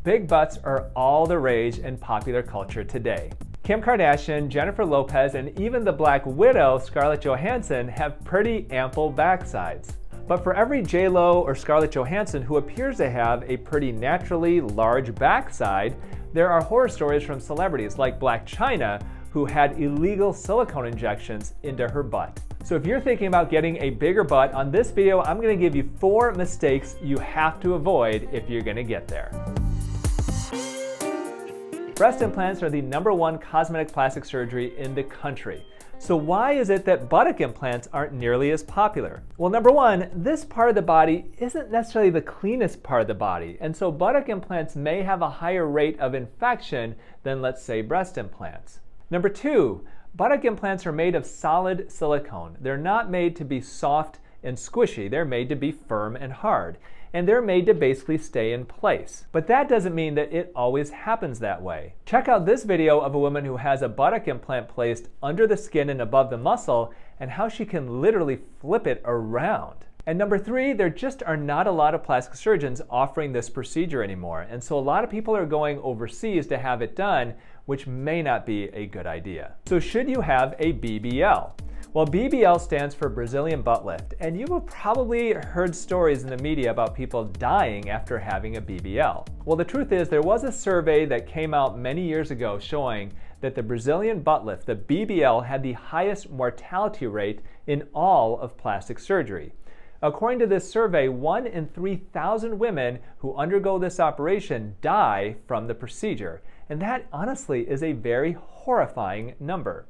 Big butts are all the rage in popular culture today. Kim Kardashian, Jennifer Lopez, and even the Black Widow, Scarlett Johansson, have pretty ample backsides. But for every J-Lo or Scarlett Johansson who appears to have a pretty naturally large backside, there are horror stories from celebrities like Blac Chyna, who had illegal silicone injections into her butt. So if you're thinking about getting a bigger butt, on this video I'm going to give you 4 mistakes you have to avoid if you're going to get there. Breast implants are the #1 cosmetic plastic surgery in the country. So why is it that buttock implants aren't nearly as popular? Well, #1, this part of the body isn't necessarily the cleanest part of the body, and so buttock implants may have a higher rate of infection than, let's say, breast implants. #2, buttock implants are made of solid silicone. They're not made to be soft and squishy. They're made to be firm and hard. And they're made to basically stay in place. But that doesn't mean that it always happens that way. Check out this video of a woman who has a buttock implant placed under the skin and above the muscle, and how she can literally flip it around. And #3, there just are not a lot of plastic surgeons offering this procedure anymore, and so a lot of people are going overseas to have it done, which may not be a good idea. So should you have a BBL? Well, BBL stands for Brazilian butt lift, and you have probably heard stories in the media about people dying after having a BBL. Well, the truth is there was a survey that came out many years ago showing that the Brazilian butt lift, the BBL, had the highest mortality rate in all of plastic surgery. According to this survey, 1 in 3,000 women who undergo this operation die from the procedure, and that honestly is a very horrifying number.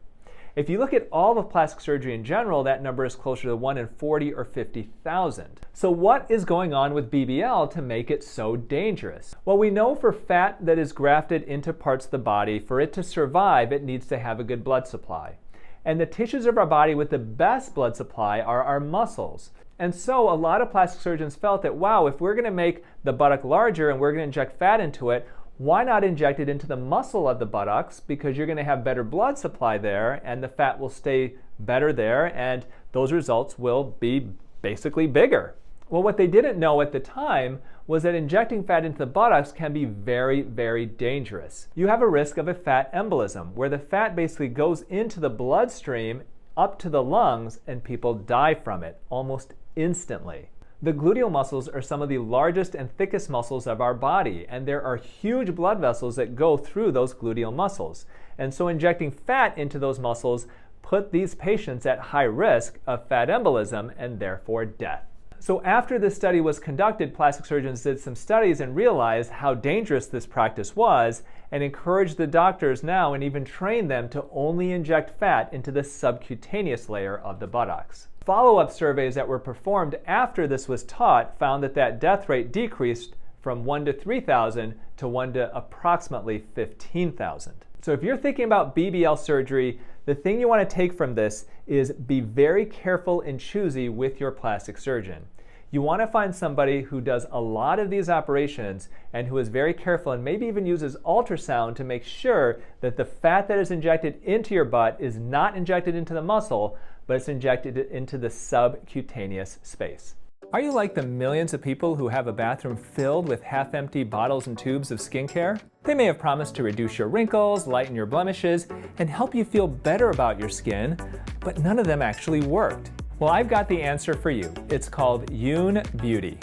If you look at all of plastic surgery in general, that number is closer to 1 in 40 or 50,000. So what is going on with BBL to make it so dangerous? Well, we know for fat that is grafted into parts of the body, for it to survive, it needs to have a good blood supply. And the tissues of our body with the best blood supply are our muscles. And so a lot of plastic surgeons felt that, wow, if we're going to make the buttock larger and we're going to inject fat into it, why not inject it into the muscle of the buttocks, because you're going to have better blood supply there and the fat will stay better there and those results will be basically bigger. Well, what they didn't know at the time was that injecting fat into the buttocks can be very, very dangerous. You have a risk of a fat embolism, where the fat basically goes into the bloodstream up to the lungs and people die from it almost instantly. The gluteal muscles are some of the largest and thickest muscles of our body, and there are huge blood vessels that go through those gluteal muscles. And so injecting fat into those muscles put these patients at high risk of fat embolism and therefore death. So after this study was conducted, plastic surgeons did some studies and realized how dangerous this practice was and encouraged the doctors now and even trained them to only inject fat into the subcutaneous layer of the buttocks. Follow-up surveys that were performed after this was taught found that death rate decreased from 1 to 3,000 to 1 to approximately 15,000. So if you're thinking about BBL surgery, the thing you want to take from this is be very careful and choosy with your plastic surgeon. You want to find somebody who does a lot of these operations and who is very careful and maybe even uses ultrasound to make sure that the fat that is injected into your butt is not injected into the muscle, but it's injected into the subcutaneous space. Are you like the millions of people who have a bathroom filled with half-empty bottles and tubes of skincare? They may have promised to reduce your wrinkles, lighten your blemishes, and help you feel better about your skin, but none of them actually worked. Well, I've got the answer for you. It's called Youn Beauty.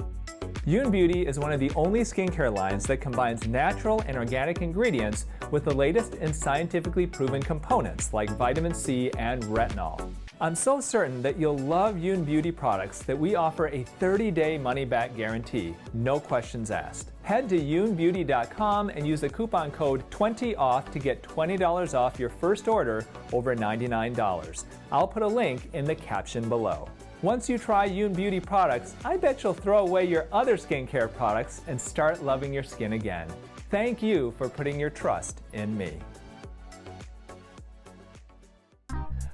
Youn Beauty is one of the only skincare lines that combines natural and organic ingredients with the latest and scientifically proven components like vitamin C and retinol. I'm so certain that you'll love Youn Beauty products that we offer a 30-day money-back guarantee, no questions asked. Head to younbeauty.com and use the coupon code 20OFF to get $20 off your first order over $99. I'll put a link in the caption below. Once you try Youn Beauty products, I bet you'll throw away your other skincare products and start loving your skin again. Thank you for putting your trust in me.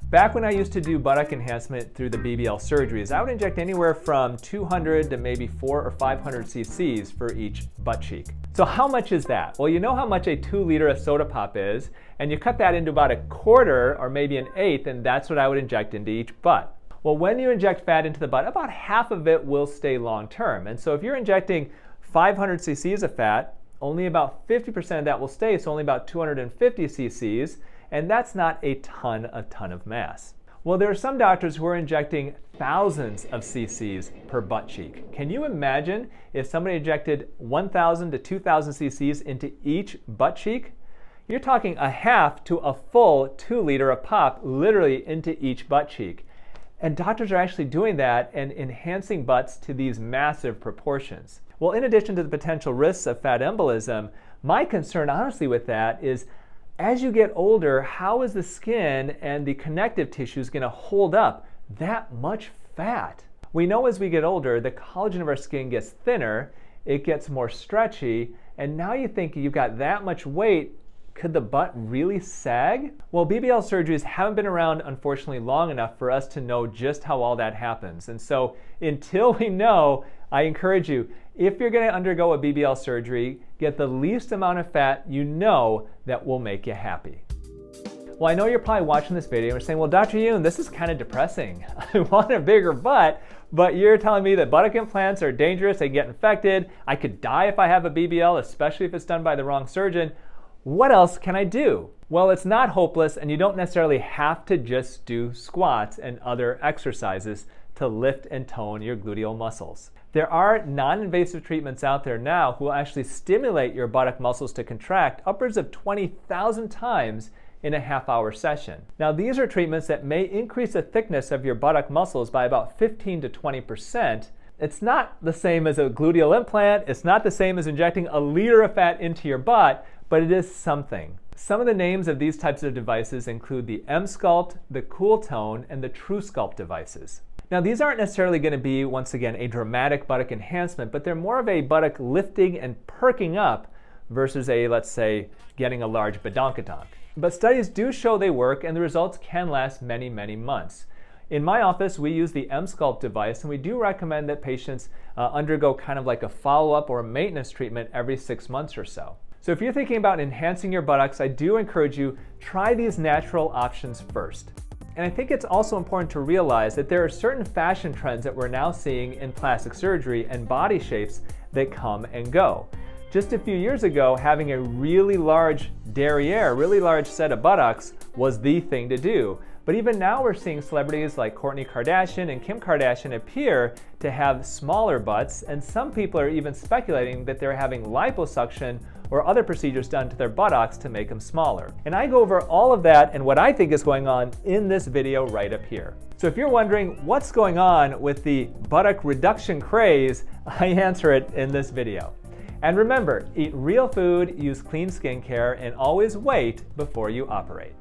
Back when I used to do buttock enhancement through the BBL surgeries, I would inject anywhere from 200 to maybe 400 or 500 cc's for each butt cheek. So how much is that? Well, you know how much a 2 liter of soda pop is, and you cut that into about a quarter or maybe an eighth, and that's what I would inject into each butt. Well, when you inject fat into the butt, about half of it will stay long term. And so if you're injecting 500 cc's of fat only about 50% of that will stay, so only about 250 cc's, and that's not a ton of mass. Well, there are some doctors who are injecting thousands of cc's per butt cheek. Can you imagine if somebody injected 1,000 to 2,000 cc's into each butt cheek? You're talking a half to a full 2 liter of pop literally into each butt cheek. And doctors are actually doing that and enhancing butts to these massive proportions. Well, in addition to the potential risks of fat embolism, my concern honestly with that is as you get older, how is the skin and the connective tissues going to hold up that much fat? We know as we get older, the collagen of our skin gets thinner, it gets more stretchy, and now you think you've got that much weight, could the butt really sag? Well, BBL surgeries haven't been around, unfortunately, long enough for us to know just how all that happens. And so until we know, I encourage you, if you're going to undergo a BBL surgery, get the least amount of fat you know that will make you happy. Well, I know you're probably watching this video and you're saying, well, Dr. Yoon, this is kind of depressing. I want a bigger butt, but you're telling me that buttock implants are dangerous, they get infected, I could die if I have a BBL, especially if it's done by the wrong surgeon. What else can I do? Well, it's not hopeless, and you don't necessarily have to just do squats and other exercises to lift and tone your gluteal muscles. There are non-invasive treatments out there now who will actually stimulate your buttock muscles to contract upwards of 20,000 times in a half-hour session. Now, these are treatments that may increase the thickness of your buttock muscles by about 15 to 20%. It's not the same as a gluteal implant, it's not the same as injecting a liter of fat into your butt, but it is something. Some of the names of these types of devices include the Emsculpt, the CoolTone, and the TrueSculpt devices. Now, these aren't necessarily going to be, once again, a dramatic buttock enhancement, but they're more of a buttock lifting and perking up versus a, let's say, getting a large badonkadonk. But studies do show they work, and the results can last many, many months. In my office, we use the Emsculpt device, and we do recommend that patients undergo kind of like a follow-up or a maintenance treatment every 6 months or so. So if you're thinking about enhancing your buttocks, I do encourage you, try these natural options first. And I think it's also important to realize that there are certain fashion trends that we're now seeing in plastic surgery and body shapes that come and go. Just a few years ago, having a really large derriere, really large set of buttocks was the thing to do. But even now we're seeing celebrities like Kourtney Kardashian and Kim Kardashian appear to have smaller butts, and some people are even speculating that they're having liposuction or other procedures done to their buttocks to make them smaller. And I go over all of that and what I think is going on in this video right up here. So if you're wondering what's going on with the buttock reduction craze, I answer it in this video. And remember, eat real food, use clean skincare, and always wait before you operate.